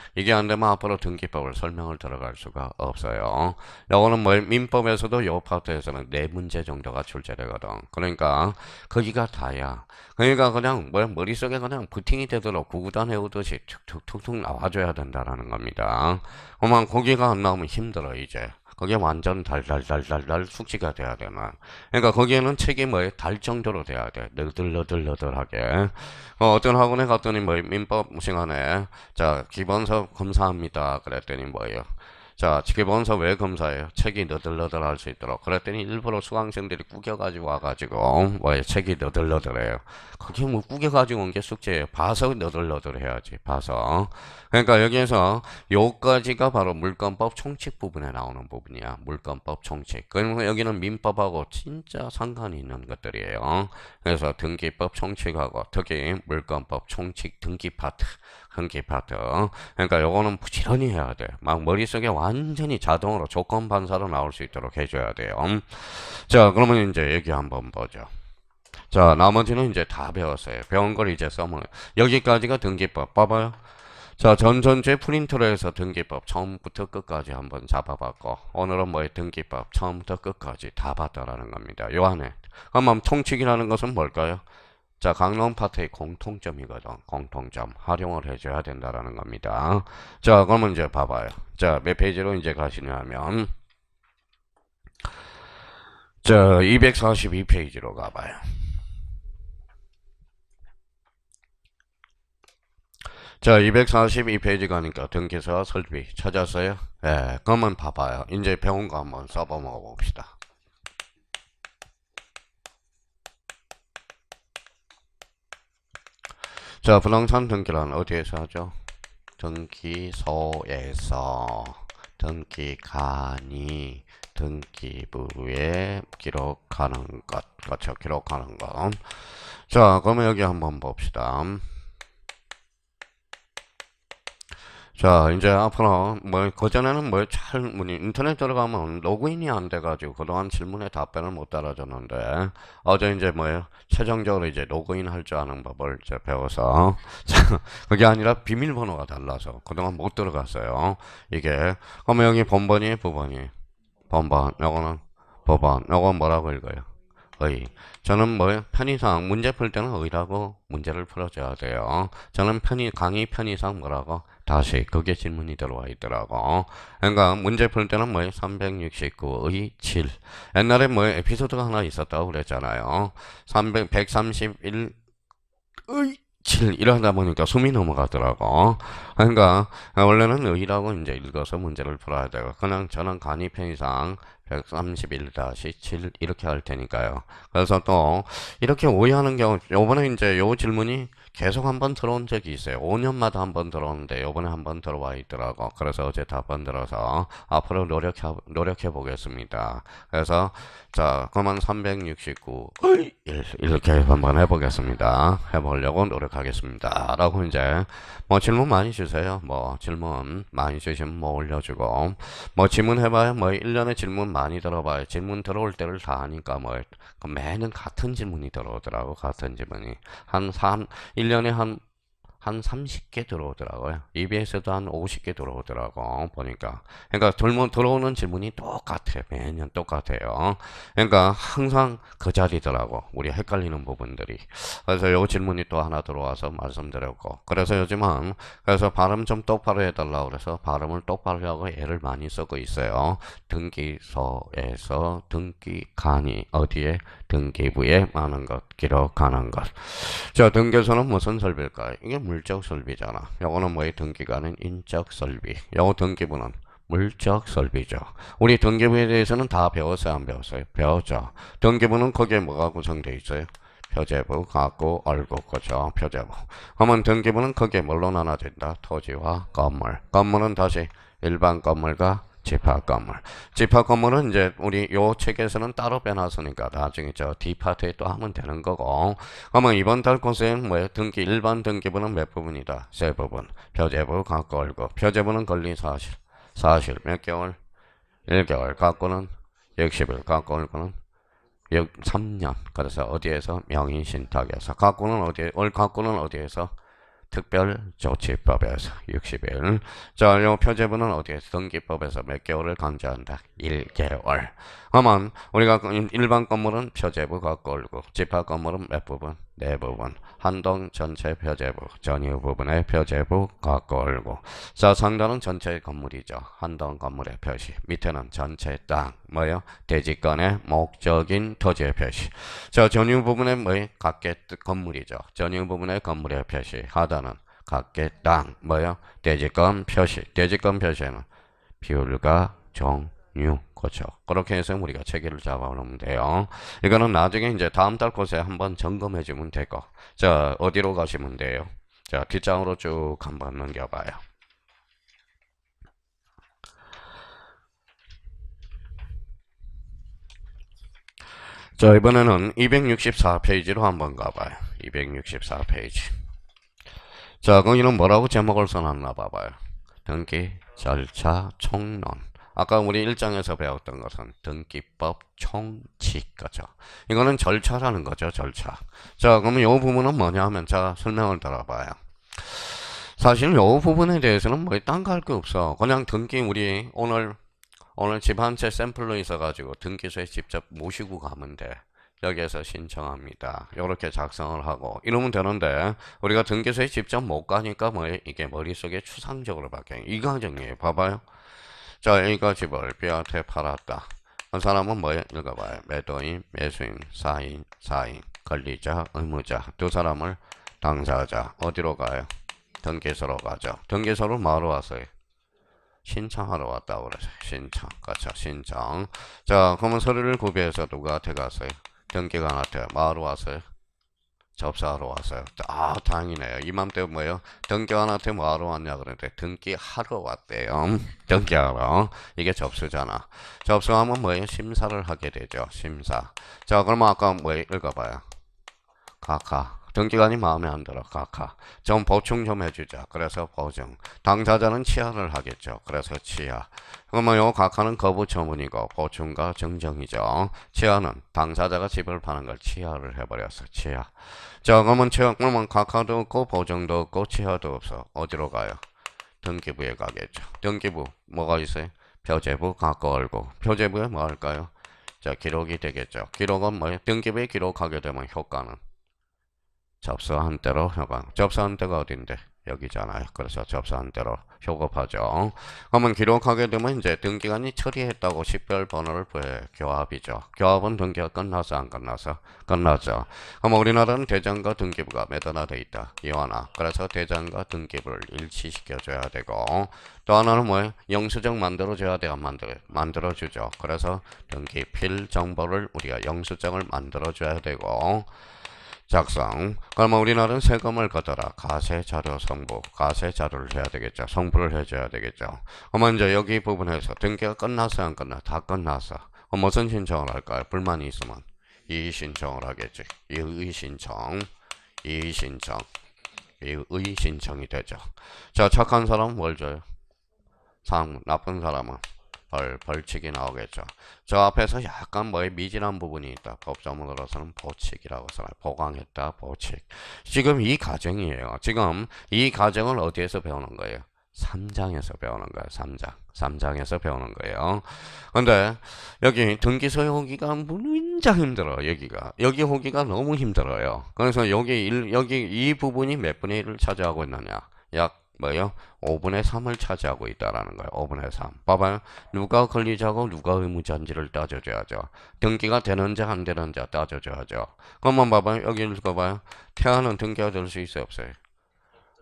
앞으로 등기법을 설명을 들어갈 수가 없어요. 요거는 뭐 민법에서도 요 파트에서는 4문제 정도가 출제되거든. 그러니까 거기가 다야. 그러니까 그냥 뭐 머릿속에 그냥 부팅이 되도록 구구단 외우듯이 툭툭툭툭 나와줘야 된다라는 겁니다. 그러면 거기가 안 나오면 힘들어 이제. 그게 완전 달달달달달 숙지가 돼야 되나. 그러니까 거기에는 책이 뭐예요? 달 정도로 돼야 돼. 너들너들너들하게. 어떤 학원에 갔더니 뭐 민법 시간에 자 기본서 검사합니다. 그랬더니 뭐예요? 자, 기본서 왜 검사해요? 책이 너들너들할 수 있도록. 그랬더니 일부러 수강생들이 구겨가지고 와가지고 뭐 책이 너들너들해요. 그게 뭐 구겨가지고 온 게 숙제예요. 봐서 너들너들해야지. 봐서. 그러니까 여기에서 요까지가 바로 물권법 총칙 부분에 나오는 부분이야. 물권법 총칙. 그러면 여기는 민법하고 진짜 상관이 있는 것들이에요. 그래서 등기법 총칙하고 특히 물권법 총칙 등기 파트. 등기 파트. 그러니까 요거는 부지런히 해야 돼. 막 머릿속에 완전히 자동으로 조건 반사로 나올 수 있도록 해줘야 돼요. 자, 그러면 이제 얘기 한번 보죠. 자, 나머지는 이제 다 배웠어요. 배운 걸 이제 써먹어요. 여기까지가 등기법. 봐봐요. 자, 전체 프린트로 해서 등기법 처음부터 끝까지 한번 잡아봤고, 오늘은 뭐의 등기법 처음부터 끝까지 다 봤다라는 겁니다. 요 안에. 그럼 총칙이라는 것은 뭘까요? 자, 강론 파트의 공통점이거든. 공통점. 활용을 해줘야 된다라는 겁니다. 자, 그러면 이제 봐봐요. 자, 몇 페이지로 이제 가시냐면, 자, 242페이지로 가봐요. 자, 242페이지 가니까 등기사 설비 찾았어요? 예, 그러면 봐봐요. 이제 배운 거 한번 써보고 봅시다. 자, 부동산 등기란 어디에서 하죠? 등기소에서 등기관이 등기부에 기록하는 것. 그렇죠. 기록하는 것. 자, 그러면 여기 한번 봅시다. 자, 이제 앞으로 뭐 그전에는 뭐 잘 인터넷 들어가면 로그인이 안 돼가지고 그동안 질문에 답변을 못 달아줬는데 어제 이제 뭐예요? 최종적으로 이제 로그인 할 줄 아는 법을 이제 배워서 자, 그게 아니라 비밀번호가 달라서 그동안 못 들어갔어요. 이게 그러면 여기 본번이 부번이 본번 요거는 부번 요건 뭐라고 읽어요? 의. 저는 뭐 편의상 문제 풀 때는 의라고 문제를 풀어줘야 돼요. 저는 강의 편의상 뭐라고 다시 그게 질문이 들어와 있더라고. 그러니까 문제 풀 때는 뭐 369의 7. 옛날에 뭐 에피소드가 하나 있었다고 그랬잖아요. 131의 7 이러다 보니까 숨이 넘어가더라고. 그러니까 원래는 의라고 이제 읽어서 문제를 풀어야 되고 그냥 저는 간이 편의상 131-7 이렇게 할 테니까요. 그래서 또 이렇게 오해하는 경우 요번에 이제 요 질문이 계속 한번 들어온 적이 있어요. 5년마다 한번 들어오는데 요번에 한번 들어와 있더라고. 그래서 어제 답변 들어서 앞으로 노력해 보겠습니다. 그래서 자, 그러면 369 이렇게 한번 해보겠습니다. 해보려고 노력하겠습니다. 라고 이제 뭐 질문 많이 주세요. 뭐 질문 많이 주시면 뭐 올려주고 뭐 질문해봐요. 뭐 1년에 질문 많이 들어봐요. 질문 들어올 때를 다 하니까 뭐 매년 같은 질문이 들어오더라고. 같은 질문이 한 1년에 한 30개 들어오더라고요. EBS도 한 50개 들어오더라고, 보니까. 그러니까 들어오는 질문이 똑같아. 매년 똑같아요. 그러니까 항상 그 자리더라고. 우리 헷갈리는 부분들이. 그래서 요 질문이 또 하나 들어와서 말씀드렸고. 그래서 요즘은, 그래서 발음 좀 똑바로 해달라고 그래서 발음을 똑바로 하고 애를 많이 쓰고 있어요. 등기소에서 등기관이 어디에? 등기부에 많은 것, 기록하는 것. 자, 등기소는 무슨 설비일까요? 이게 물적 설비잖아. 요거는 뭐의 등기관은 인적 설비. 요거 등기부는 물적 설비죠. 우리 등기부에 대해서는 다 배웠어요, 안 배웠어요? 배웠죠. 등기부는 거기에 뭐가 구성되어 있어요? 표제부, 가구, 얼굴, 그죠? 표제부. 그러면 등기부는 거기에 뭘로 나눠진다? 토지와 건물. 건물은 다시 일반 건물과 집합 건물. 집합 건물은 이제 우리 요 책에서는 따로 빼놨으니까 나중에 저 D파트에 또 하면 되는 거고. 그러면 이번 달 코스에는 뭐예요? 일반 등기부는 몇 부분이다? 세 부분. 표제부, 가구, 얼굴. 표제부는 권리 사실. 사실 몇 개월? 1개월. 가구는 60일. 가구, 얼굴은 3년. 그래서 어디에서? 명의신탁에서. 가구는 어디에서? 특별조치법에서 60일. 자, 요 표제부는 어디에서? 등기법에서 몇 개월을 강조한다? 1개월. 그러면 우리가 일반 건물은 표제부 갖고 올고 집합 건물은 몇 부분? 네 부분. 한동 전체 표제부, 전유 부분의 표제부 갖고 얼고. 자, 상단은 전체 건물이죠. 한동 건물의 표시. 밑에는 전체 땅, 뭐요? 대지권의 목적인 토지의 표시. 자, 전유 부분의 뭐요? 각계 건물이죠. 전유 부분의 건물의 표시. 하단은 각계 땅, 뭐요? 대지권 표시. 대지권 표시에는 비율과 종류, 그렇죠. 그렇게 해서 우리가 체계를 잡아놓으면 돼요. 이거는 나중에 이제 다음 달 것에 한번 점검해 주면 되고. 자, 어디로 가시면 돼요? 자, 뒷장으로 쭉 한번 넘겨봐요. 자, 이번에는 264페이지로 한번 가봐요. 264페이지. 자, 거기는 뭐라고 제목을 써놨나 봐봐요. 등기, 절차, 총론. 아까 우리 1장에서 배웠던 것은 등기법 총칙 거죠. 이거는 절차라는 거죠, 절차. 자, 그러면 이 부분은 뭐냐 하면 자, 설명을 들어봐요. 사실 이 부분에 대해서는 뭐 딴 거 할 게 없어. 그냥 등기 우리 오늘 집 한 채 샘플로 있어가지고 등기소에 직접 모시고 가면 돼. 여기에서 신청합니다. 이렇게 작성을 하고 이러면 되는데 우리가 등기소에 직접 못 가니까 뭐 이게 머릿속에 추상적으로 바뀌어요. 이 과정이에요. 봐봐요. 자, A가 집을 B한테 팔았다. 그 사람은 뭐예요? 읽어봐요. 매도인, 매수인, 사인, 권리자, 의무자. 두 사람을 당사자. 어디로 가요? 등기소로 가죠. 등기소로 뭐하러 왔어요? 신청하러 왔다고 그러죠. 신청. 그렇죠. 신청. 자, 그러면 서류를 구비해서 누구한테 갔어요? 등기관한테. 뭐하러 왔어요? 접수하러 왔어요. 아, 다행이네요. 이맘때 뭐예요? 등기관한테 뭐하러 왔냐 그랬는데 등기하러 왔대요. 등기하러. 이게 접수잖아. 접수하면 뭐예요? 심사를 하게 되죠. 심사. 자, 그러면 아까 뭐예요? 읽어봐요. 각하. 등기관이 마음에 안 들어. 각하. 좀 보충 좀 해주자. 그래서 보충. 당사자는 치하를 하겠죠. 그래서 치하. 그러면 요 각하는 거부 처분이고 보충과 정정이죠. 치하는 당사자가 집을 파는 걸 치하를 해버렸어. 치하. 자, 그러면 각하도 없고 보증도 없고 치하도 없어. 어디로 가요? 등기부에 가겠죠. 등기부 뭐가 있어요? 표제부 갖고 얼고. 표제부에 뭐 할까요? 자, 기록이 되겠죠. 기록은 뭐예요? 등기부에 기록하게 되면 효과는 접수한 대로 효과. 접수한 데가 어딘데? 여기잖아요. 그래서 접수한 대로 효급하죠. 그러면 기록하게 되면 이제 등기관이 처리했다고 식별 번호를 부여해. 교합이죠. 교합은 등기가 끝나서 안 끝나서? 끝나죠. 그럼 우리나라는 대장과 등기부가 몇 하나 돼 있다. 이하나. 그래서 대장과 등기부를 일치시켜줘야 되고 또 하나는 뭐예요? 영수증 만들어줘야 돼요. 만들어주죠. 그래서 등기필 정보를 우리가 영수증을 만들어줘야 되고 작성. 그러면 우리나라는 세금을 걷어라. 가세자료 성부. 가세자료를 해야 되겠죠. 성부를 해줘야 되겠죠. 그러면 이제 여기 부분에서 등기가 끝났어 안 끝나? 다 끝났어. 그럼 무슨 신청을 할까요? 불만이 있으면 이의 신청을 하겠지. 이의 신청. 이의 신청. 이의 신청이 되죠. 자, 착한 사람은 뭘 줘요? 나쁜 사람은 벌칙이 나오겠죠. 저 앞에서 약간 뭐에 미진한 부분이 있다. 법조문으로서는 보칙이라고 써요. 보강했다, 보칙. 지금 이 과정이에요. 지금 이 과정을 어디에서 배우는 거예요? 3장에서 배우는 거예요. 3장에서 배우는 거예요. 근데 여기 등기소에 오기가 무인자 힘들어. 여기 오기가 너무 힘들어요. 그래서 여기 이 부분이 몇 분의 1을 차지하고 있느냐? 약 뭐요? 5분의 3을 차지하고 있다라는 거예요. 5분의 3. 봐봐요. 누가 권리자고 누가 의무자인지를 따져줘야죠. 등기가 되는지 안 되는지 따져줘야죠. 그러면 봐봐요. 여기 읽어봐요. 태아는 등기가 될 수 있어요? 없어요?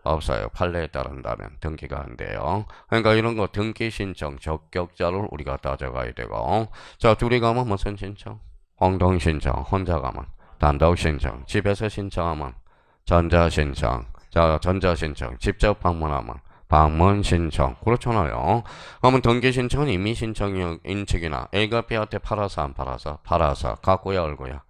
없어요. 판례에 따른다면 등기가 안 돼요. 그러니까 이런 거 등기 신청, 적격자를 우리가 따져가야 되고 자, 둘이 가면 무슨 신청? 공동 신청. 혼자 가면 단독 신청. 집에서 신청하면 전자 신청. 자, 전자신청, 직접 방문하면 방문 신청. 그렇잖아요. 그러면 등기 신청은 이미 신청인 측이나 A가 B한테 팔아서 안 팔아서? 팔아서. 갖고야 얼고야?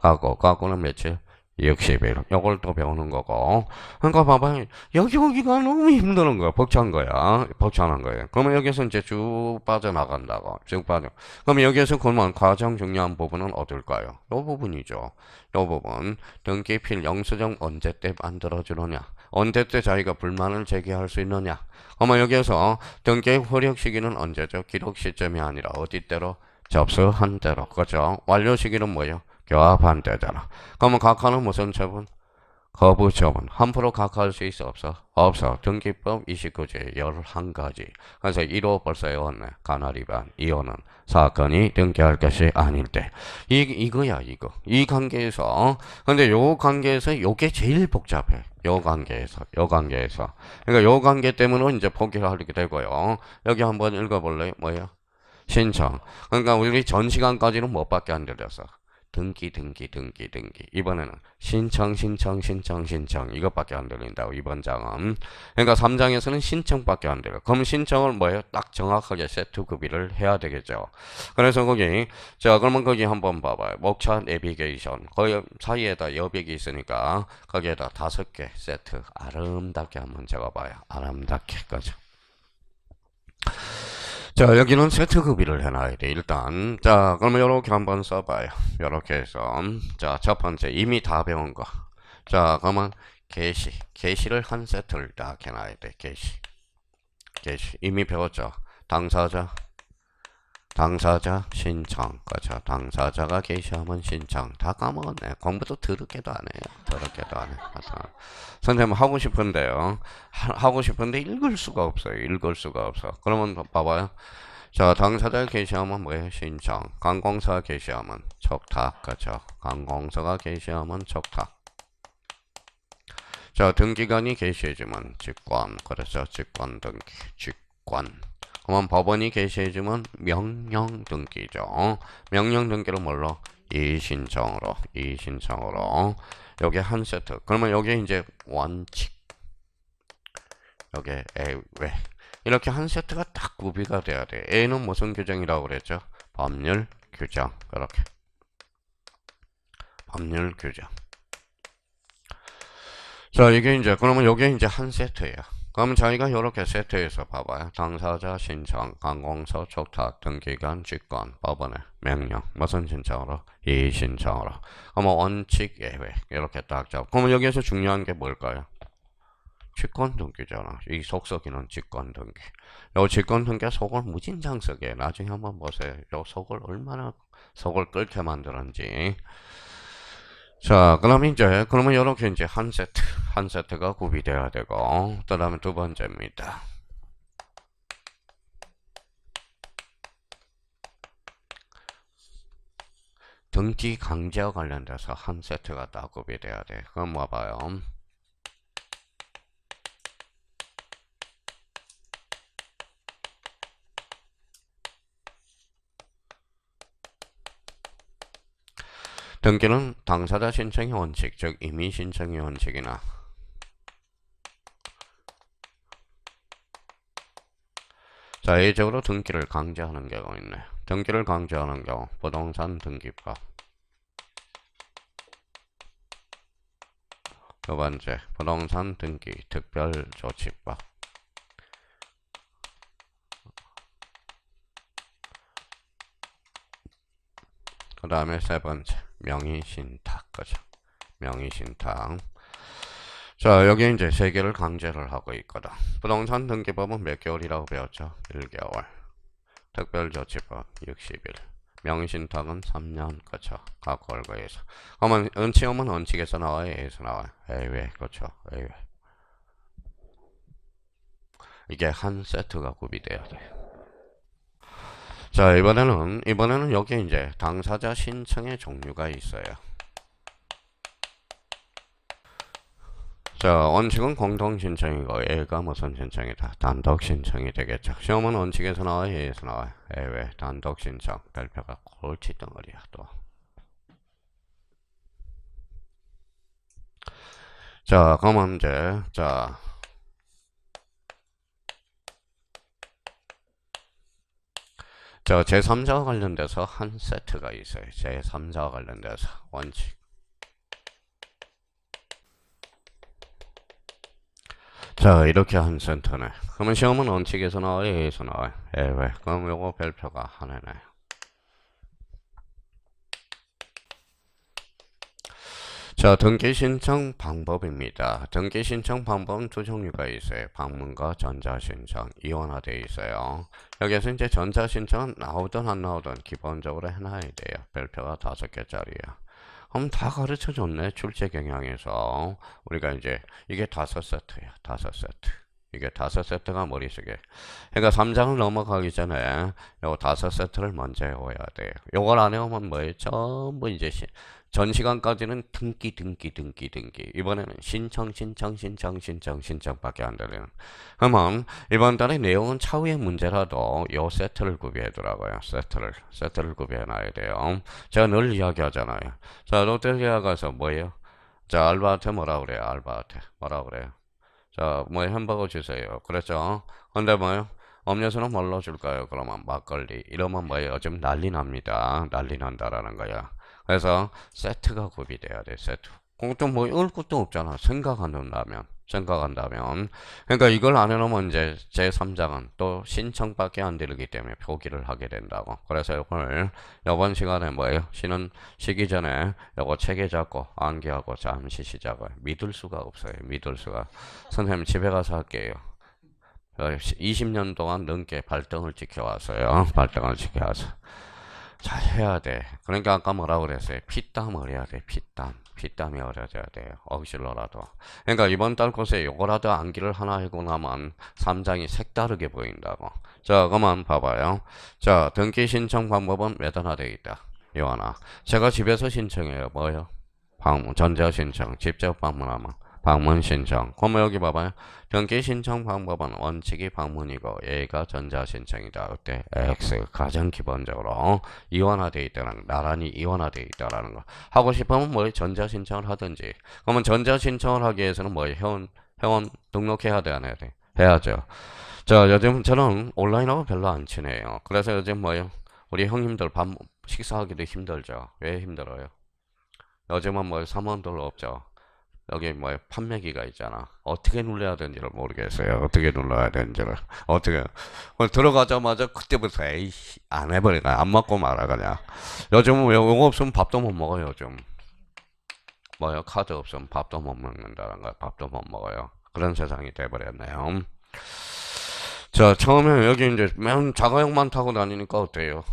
갖고는 며칠? 60일. 이걸 또 배우는 거고. 그러니까 봐봐요. 여기 오기가 너무 힘드는 거야. 벅찬 거예요. 그러면 여기서 이제 쭉 빠져나간다고. 쭉 빠져. 그러면 여기에서 그러면 가장 중요한 부분은 어딜까요? 이 부분이죠. 이 부분. 등기필 영수증 언제 때 만들어주느냐? 언제 때 자기가 불만을 제기할 수 있느냐? 그러면 여기에서 등기 효력 시기는 언제죠? 기록 시점이 아니라 어디 때로? 접수한 대로. 그죠? 완료 시기는 뭐예요? 교합한 때잖아. 그러면 각하는 무슨 처분? 거부점은 함부로 각하할 수 있어 없어? 없어. 등기법 29조 11가지. 그래서 1호 벌써 외웠네. 간헐 위반. 2호는 사건이 등기할 것이 아닐 때. 이거야 이거. 이 관계에서 근데 요 관계에서 요게 제일 복잡해. 요 관계에서. 그러니까 요 관계 때문에 이제 포기를 하게 되고요. 여기 한번 읽어볼래요? 뭐예요? 신청. 그러니까 우리 전 시간까지는 뭐밖에 안 들렸어? 등기. 이번에는 신청. 이것밖에 안 들린다고, 이번 장은. 그러니까 3장에서는 신청밖에 안 들려. 그럼 신청을 뭐예요? 딱 정확하게 세트 구비를 해야 되겠죠. 그래서 거기, 자, 그러면 거기 한번 봐봐요. 목차 내비게이션. 거기 사이에다 여백이 있으니까 거기에다 5개 세트 아름답게 한번 적어봐요. 아름답게. 그죠? 자, 여기는 세트 구비를 해놔야 돼, 일단. 자, 그러면 이렇게 한번 써봐요. 이렇게 해서. 자, 첫 번째, 이미 다 배운 거. 자, 그러면 게시를 한 세트를 딱 해놔야 돼, 게시. 이미 배웠죠? 당사자, 신청. 그렇죠. 당사자가 게시하면 신청. 다 까먹었네. 공부도 더럽게도 안 해요. 선생님 하고 싶은데요. 하고 싶은데 읽을 수가 없어요. 그러면 봐봐요. 자, 당사자 게시하면 뭐예요? 신청. 관공서 게시하면 촉탁. 그렇죠. 관공서가 게시하면 촉탁. 자, 등기관이 게시해주면 직권. 그렇죠. 직권 등기. 그러면 법원이 게시해주면 명령 등기죠. 명령 등기로 뭘로? 이신청으로. 여기 한 세트. 그러면 여기 이제 원칙. 여기 왜? 이렇게 한 세트가 딱 구비가 돼야 돼. A는 무슨 규정이라고 그랬죠? 법률 규정. 이렇게. 법률 규정. 자, 이게 이제, 그러면 여기 이제 한 세트예요. 그럼 저희가 이렇게 세트해서 봐봐요. 당사자 신청, 관공서 촉탁, 등기관 직권, 법원의 명령. 무슨 신청으로? 이신청으로. 그러면 원칙 예외. 이렇게 딱 잡고. 그러면 여기에서 중요한 게 뭘까요? 직권 등기잖아. 이 속석이는 직권 등기. 요 직권 등기 속을 무진장 쓰게. 나중에 한번 보세요. 요 속을 얼마나 속을 끓게 만드는지. 자, 그러면 이렇게 이제 한 세트가 구비되어야 되고, 그 다음에 두 번째입니다. 등기 강제와 관련돼서 한 세트가 딱 구비돼야 돼. 그럼 봐봐요. 등기는 당사자 신청의 원칙, 즉 임의 신청의 원칙이나 자, 예적으로 등기를 강제하는 경우 있네. 등기를 강제하는 경우 부동산 등기법. 두 번째, 부동산 등기 특별조치법. 그 다음에 세 번째, 명의신탁. 그죠? 명의신탁. 자, 여기 이제 세 개를 강제를 하고 있거든. 부동산 등기법은 몇 개월이라고 배웠죠? 1개월. 특별조치법 60일. 명의신탁은 3년. 그쵸? 각 월거에서. 그러면 은치험은 원칙에서 나와요? A에서 나와요? A외. 그쵸? A외. 이게 한 세트가 구비돼야 돼. 자, 이번에는 여기 이제 당사자 신청의 종류가 있어요. 자, 원칙은 공동 신청이고 A가 무슨 신청이다? 단독 신청이 되겠죠. 시험은 원칙에서 나와요? A에서 나와요? A 왜? 단독 신청. 별표가 골치 덩어리야 또. 자, 그러면 이제 자. 저 제3자와 관련돼서 한 세트가 있어요. 제3자와 관련돼서 원칙. 자, 이렇게 한 세트네. 그러면 시험은 원칙에서 나와요? A에서 나와요? A 왜? 그럼 요거 별표가 하나네. 자, 등기 신청 방법입니다. 등기 신청 방법은 두 종류가 있어요. 방문과 전자신청, 이원화되어 있어요. 여기에서 이제 전자신청은 나오든 안 나오든 기본적으로 해놔야 돼요. 별표가 5개짜리야. 그럼 다 가르쳐 줬네. 출제 경향에서. 우리가 이제, 이게 5세트야. 5세트. 이게 5세트가 머릿속에. 그러니까 3장을 넘어가기 전에 요거 5세트를 먼저 외워야 돼요. 요걸 안 외우면 뭐예요? 전부 이제 전 시간까지는 등기. 이번에는 신청밖에 안 되는. 그러면 이번 달에 내용은 차후의 문제라도 요 세트를 구비해두라고요. 세트를 구비해놔야 돼요. 제가 늘 이야기하잖아요. 자, 롯데리아 가서 뭐예요? 자, 알바한테 뭐라 그래요? 알바한테 뭐라 그래요? 자, 뭐 햄버거 주세요. 그랬죠? 근데 뭐요? 음료수는 뭘로 줄까요? 그러면 막걸리. 이러면 뭐예요? 요즘 난리 납니다. 난리 난다라는 거야. 그래서 세트가 구비돼야 돼. 세트. 그것도 뭐 읽을 것도 없잖아. 생각한다면. 그러니까 이걸 안 해놓으면 이제 제3장은 또 신청밖에 안 되기 때문에 표기를 하게 된다고. 그래서 이걸 이번 시간에 뭐예요? 쉬기 전에 요거 체계 잡고 암기하고 잠시 시작을. 믿을 수가 없어요. 믿을 수가. 선생님 집에 가서 할게요. 20년 동안 넘게 발등을 지켜왔어요. 발등을 지켜와서. 잘 해야 돼. 그러니까 아까 뭐라고 그랬어요? 피땀 흘려야 돼. 피땀이 흘려져야 돼요. 억실로라도. 그러니까 이번 달 곳에 요거라도 암기를 하나 하고 나면 3장이 색다르게 보인다고. 자, 그만 봐봐요. 자, 등기 신청 방법은 매단화되어 있다. 요 하나. 제가 집에서 신청해요. 뭐요? 전자 신청. 직접 방문하면. 방문 신청. 그러면 여기 봐봐요. 등기 신청 방법은 원칙이 방문이고 얘가 전자 신청이다. 그때 X 가장 기본적으로 이원화되어 있다는 나란히 이원화되어 있다라는 거. 하고 싶으면 뭐 전자 신청을 하든지. 그러면 전자 신청을 하기 위해서는 뭐 회원 등록해야 돼 안 해야 돼? 해야죠. 자, 요즘 저는 온라인하고 별로 안 친해요. 그래서 요즘 뭐요? 우리 형님들 밥 식사하기도 힘들죠. 왜 힘들어요? 요즘은 뭐 사무원들 없죠. 여기 뭐 판매기가 있잖아. 어떻게 눌러야 되는지를 모르겠어요. 어떻게 눌러야 되는지를. 어떻게. 들어가자마자 그때부터 에이씨 안 해버리니까 안 먹고 말아 그냥. 요즘은 요거 없으면 밥도 못 먹어요. 요즘. 뭐요? 카드 없으면 밥도 못 먹는다는 거야. 밥도 못 먹어요. 그런 세상이 돼버렸네요. 자, 처음에 여기 이제 맨 자가용만 타고 다니니까 어때요?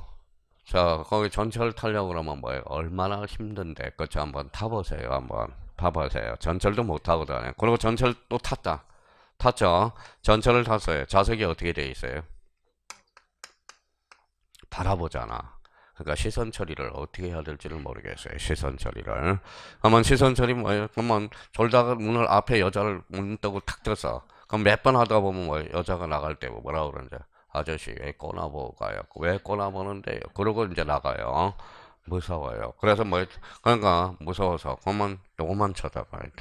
자, 거기 전철 타려고 그러면 뭐예요? 얼마나 힘든데. 그쵸? 한번 타보세요. 한번. 봐보세요. 전철도 못 타고 다녀요. 그리고 전철 또 탔죠? 전철을 탔어요. 좌석이 어떻게 돼 있어요? 바라보잖아. 그러니까 시선 처리를 어떻게 해야 될지를 모르겠어요. 시선 처리를. 그러면 시선 처리 뭐예요? 그러면 졸다가 문을 앞에 여자를 문 뜨고 탁 떴어. 그럼 몇 번 하다 보면 뭐 여자가 나갈 때 뭐라고 그러는지 아저씨 왜 꼬나보고 가요? 왜 꼬나보는데요? 그러고 이제 나가요. 무서워요. 그래서 뭐 그러니까 무서워서 그러면 요것만 쳐다봐야 돼.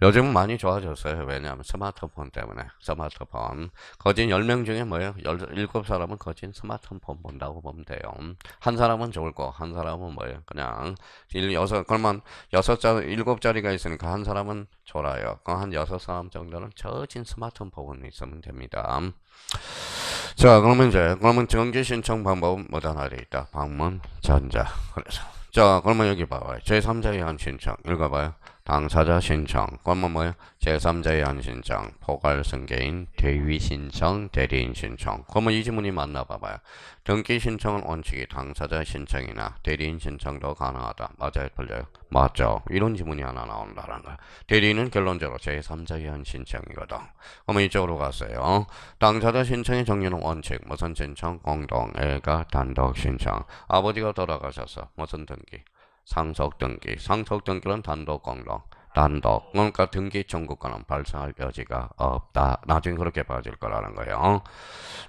요즘은 많이 좋아졌어요. 왜냐하면 스마트폰 때문에. 스마트폰. 거진 10명 중에 뭐예요? 17사람은 거진 스마트폰 본다고 보면 돼요. 한 사람은 좋을 거, 한 사람은 뭐예요? 그냥, 그러면 7자리가 있으니까 한 사람은 졸아요. 한 6사람 정도는 저진 스마트폰 있으면 됩니다. 자, 그러면 정기 신청 방법은 뭐다 나돼 있다. 방문, 전자. 그래서. 자, 그러면 여기 봐봐요. 제3자의 한 신청. 읽어봐요. 당사자 신청. 그러면 뭐예요? 제3자의 한 신청. 포괄 승계인, 대위 신청, 대리인 신청. 그러면 이 지문이 맞나 봐봐요. 등기 신청은 원칙이 당사자 신청이나 대리인 신청도 가능하다. 맞아요? 틀려요? 맞죠? 이런 지문이 하나 나온다는 거야. 대리인은 결론적으로 제3자의 한 신청이거든. 그러면 이쪽으로 갔어요. 당사자 신청의 종류는 원칙. 무슨 신청? 공동, 애가 단독 신청. 아버지가 돌아가셔서 무슨 등기? 상속 등기. 상속 등기는 단독 공동. 단독. 그러니까 등기 청구권은 발생할 여지가 없다. 나중에 그렇게 봐질 거라는 거예요.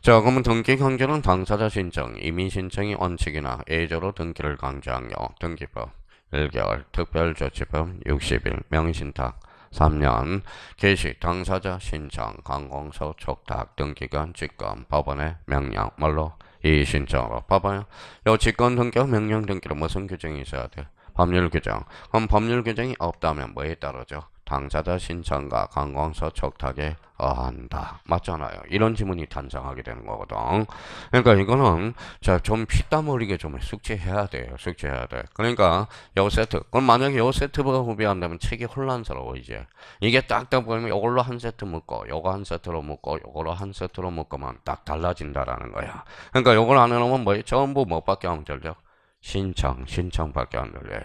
자, 그러면 등기 강제는 당사자 신청, 이민 신청이 원칙이나 예조로 등기를 강제한 경우 등기법 1개월, 특별조치법 60일, 명의신탁 3년, 개시, 당사자 신청, 관공서 촉탁, 등기관, 직권, 법원의 명령, 뭘로? 이 신청으로. 봐봐요. 요 직권 등기와 명령 등기로 무슨 규정이 있어야 돼? 법률 규정. 그럼 법률 규정이 없다면 뭐에 따르죠? 당사자 신청과 관공서 촉탁에 어한다. 맞잖아요. 이런 지문이 탄생하게 되는 거거든. 그러니까 이거는 좀 피땀 흘리게 좀 숙지해야 돼요. 숙지해야 돼. 그러니까 요 세트. 그럼 만약에 요 세트가 구비한다면 책이 혼란스러워 이제. 이게 딱딱 보면 이걸로 한 세트 묶고 요거 한 세트로 묶고 요걸로 한 세트로 묶으면 딱 달라진다라는 거야. 그러니까 요걸 안 해놓으면 뭐 전부 못 받게 하면 되죠. 신청밖에 안 들려요.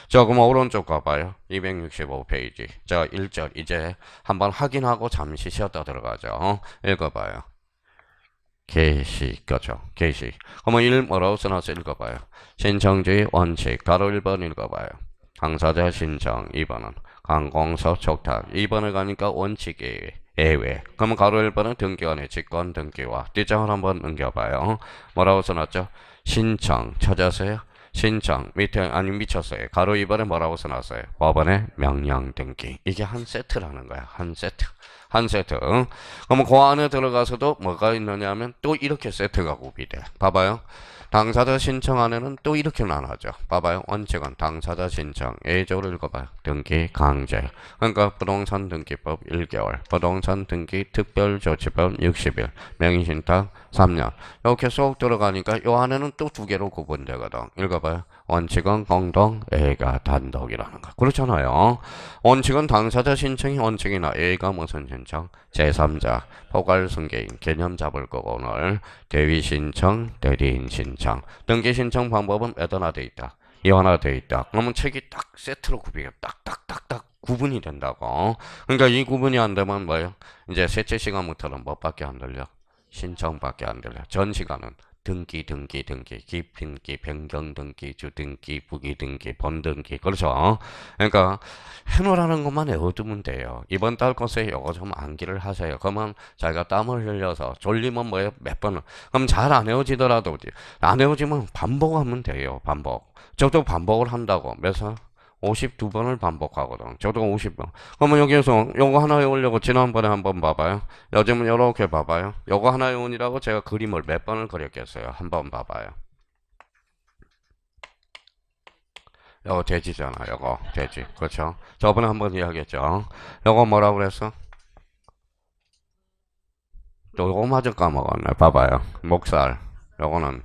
자, 그럼 오른쪽 가봐요. 265페이지. 자, 1절 이제 한번 확인하고 잠시 쉬었다 들어가죠. 읽어봐요. 게시, 그죠? 게시. 그러면 1 뭐라고 써놨어? 읽어봐요. 신청주의 원칙. 가로 1번 읽어봐요. 당사자 신청. 2번은 관공서 촉탁. 2번을 가니까 원칙이 예외. 그러면 가로 1번은 등기관의 직권 등기와 뒷장을 한번 넘겨봐요. 뭐라고 써놨죠? 신청. 찾았어요? 신청. 밑에, 아니, 미쳤어요. 가로 2번에 뭐라고 써놨어요? 법원의 명령 등기. 이게 한 세트라는 거야. 한 세트. 한 세트. 응? 그러면 그 안에 들어가서도 뭐가 있느냐 하면 또 이렇게 세트가 구비돼. 봐봐요. 당사자 신청 안에는 또 이렇게 나눠져. 봐봐요. 원칙은 당사자 신청. A적으로 읽어봐요. 등기 강제. 그러니까 부동산 등기법 1개월. 부동산 등기 특별조치법 60일. 명의신탁 3년. 이렇게 쏙 들어가니까 이 안에는 또 두 개로 구분되거든. 읽어봐요. 원칙은 공동, A가 단독이라는 거. 그렇잖아요. 원칙은 당사자 신청이 원칙이나 A가 무슨 신청? 제3자, 포괄승계인, 개념 잡을 거고 오늘 대위 신청, 대리인 신청. 등기 신청 방법은 몇 하나 돼 있다. 이하나 돼 있다. 그러면 책이 딱 세트로 구비가 딱딱딱딱 구분이 된다고. 그러니까 이 구분이 안 되면 뭐예요? 이제 셋째 시간부터는 뭐밖에 안 들려? 신청밖에 안 들려. 전 시간은 등기, 기핀기, 변경등기, 주등기, 부기등기, 번등기. 그렇죠? 그러니까 해놓으라는 것만 외워두면 돼요. 이번 달 것에 이거 좀 암기를 하세요. 그러면 자기가 땀을 흘려서 졸리면 뭐예요? 몇 번을. 그럼 잘 안 외워지더라도 안 외워지면 반복하면 돼요. 반복. 저도 반복을 한다고. 몇 살? 52번을 반복하거든. 저도 50번. 그러면 여기에서 요거 하나 외우려고 지난번에 한번 봐봐요. 요즘은 요렇게 봐봐요. 요거 하나 외우느라고 제가 그림을 몇 번을 그렸겠어요. 한번 봐봐요. 요거 돼지잖아. 요거 돼지. 그렇죠? 저번에 한번 이야기했죠. 요거 뭐라고 그랬어? 또 요거마저 까먹었네. 봐봐요. 목살. 요거는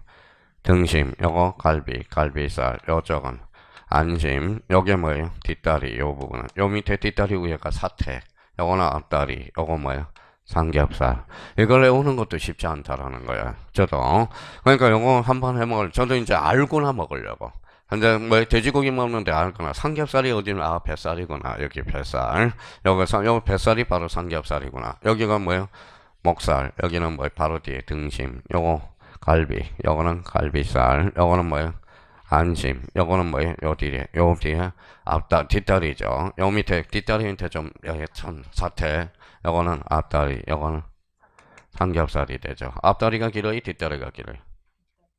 등심. 요거 갈비살. 요쪽은 안심. 요게 뭐예요? 뒷다리. 요 부분은. 요 밑에 뒷다리 위에가 사태. 요거는 앞다리. 요거 뭐예요? 삼겹살. 이걸 외우는 것도 쉽지 않다라는 거야. 저도. 그러니까 요거 한번 해먹을, 저도 이제 알고나 먹으려고. 근데 뭐 돼지고기 먹는데 알거나 삼겹살이 어디는 아 뱃살이구나. 여기 뱃살. 여기서 요 뱃살이 바로 삼겹살이구나. 여기가 뭐예요? 목살. 여기는 뭐 바로 뒤에 등심. 요거 갈비. 요거는 갈비살. 요거는 뭐예요? 안심. 요거는 뭐예요? 요 뒤에 앞다 뒷다리죠. 요 밑에 뒷다리 밑에 좀 여기 참 사태. 요거는 앞다리. 요거는 삼겹살이 되죠. 앞다리가 길어요? 뒷다리가 길어요?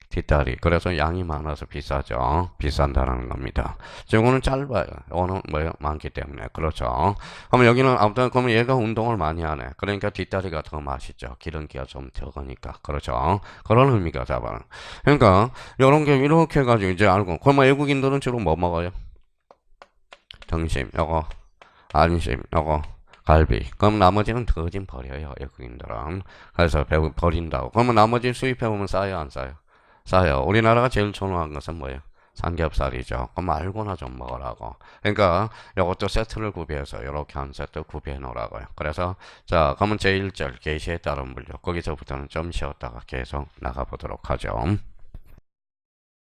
뒷다리. 그래서 양이 많아서 비싸죠. 비싼다는 겁니다. 이거는 짧아요. 이거는 뭐예요? 많기 때문에. 그렇죠. 그러면 여기는 아무튼 그러면 얘가 운동을 많이 하네. 그러니까 뒷다리가 더 맛있죠. 기름기가 좀 적으니까. 그렇죠. 그런 의미가 잡아요. 그러니까 이런 게 이렇게 해가지고 이제 알고. 그러면 외국인들은 주로 뭐 먹어요? 등심, 요거, 안심, 요거. 갈비. 그럼 나머지는 거진 버려요. 외국인들은. 그래서 버린다고. 그러면 나머지 수입해보면 싸요? 안 싸요? 싸요. 우리나라가 제일 선호한 것은 뭐예요? 삼겹살이죠. 그럼 알고나 좀 먹으라고. 그러니까 이것도 세트를 구비해서 이렇게 한 세트 구비해 놓으라고요. 그래서 자, 그러면 제1절 계시에 따른 분류. 거기서부터는 좀 쉬었다가 계속 나가보도록 하죠.